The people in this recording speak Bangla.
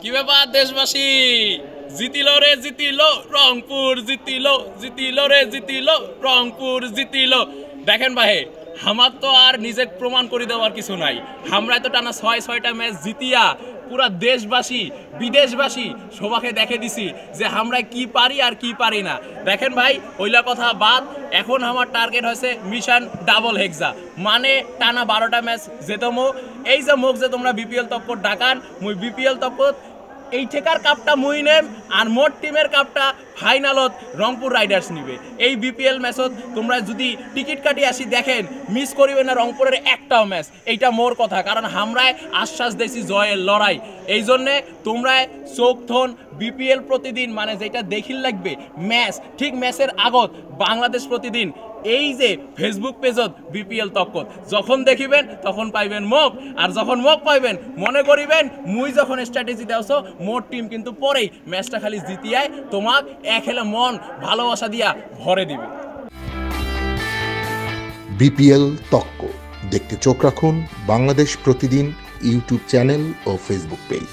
কি ব্যাপার দেশবাসী? জিতিল রে জিতিল রংপুর, জিতিল জিতিল রে জিতিল রংপুর, জিতিল। দেখেন ভাই, আমার তো আর নিজে প্রমাণ করে দেওয়ার কিছু নাই। আমরা তো টানা ৬টা ম্যাচ জিতিয়া পুরা দেশবাসী বিদেশবাসী সবাকে দেখে দিছি যে আমরা কি পারি আর কি পারি না। দেখেন ভাই, ওইলা কথা বাদ, এখন আমার টার্গেট হয়েছে মিশন ডাবল হেক্সা, মানে টানা 12টা ম্যাচ যেতমো। এই যে মুখ যে তোমরা বিপিএল তপ্পর ডাকান, মুই বিপিএল তপ্পর এই ঠেকার কাপটা মুই নেম, আর মোট টিমের কাপটা ফাইনালত রংপুর রাইডার্স নিবে। এই বিপিএল ম্যাচত তোমরা যদি টিকিট কাটি আসি দেখেন, মিস করিবে না রংপুরের একটাও ম্যাচ। এইটা মোর কথা, কারণ আমরায় আশ্বাস দিয়েছি জয়ের লড়াই। এই জন্যে তোমরা চোখ থন বিপিএল প্রতিদিন, মানে যেটা দেখিল লাগবে ম্যাচ, ঠিক ম্যাচের আগত বাংলাদেশ প্রতিদিন এই যে ফেসবুক পেজত বিপিএল তক্কত যখন দেখিবেন তখন পাইবেন মুখ, আর যখন মুখ পাইবেন মনে করিবেন মুই যখন স্ট্র্যাটেজি দেওছো মোর টিম কিন্তু পরেই ম্যাচটা খালি জিতিয়ায় তোমাক খেলে মন ভালোবাসা দিয়া ভরে দিবে। বিপিএল তক্ক দেখতে চোখ রাখুন বাংলাদেশ প্রতিদিন ইউটিউব চ্যানেল ও ফেসবুক পেজ।